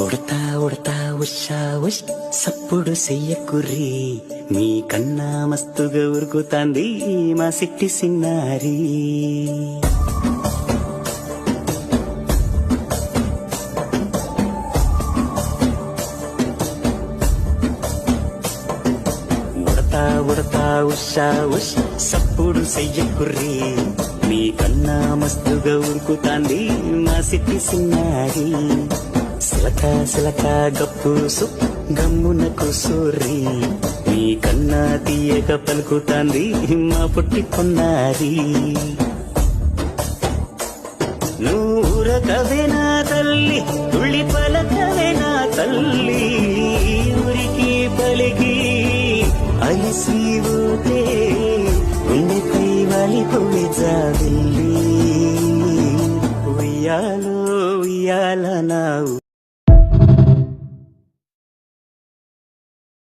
ఉడతా ఉడతా ఉషా ఉష్ సప్పుడు చెయ్యకుర్రి మీ కన్నా మస్తుగా ఉరుకుతాంది మా సిట్టి సిన్నారి. ఉడతా ఉడతా ఉషా ఉష్ సప్పుడు చెయ్యకుర్రి మీ కన్నా మస్తుగా ఉరుకుతాంది మా సిట్టి సిన్నారి. సిలక సిలక గప్పుసు గమ్మున కూసోర్రి మీ కన్నా తీయక పలుకుతాంది మా పుట్టి కొన్నారి. నూరకవేనా తల్లి తుళ్ళి పలకవేనా తల్లి ఊరికి పలికి అలసి ఊతే గుండెపై వాలిపోయి జాబి.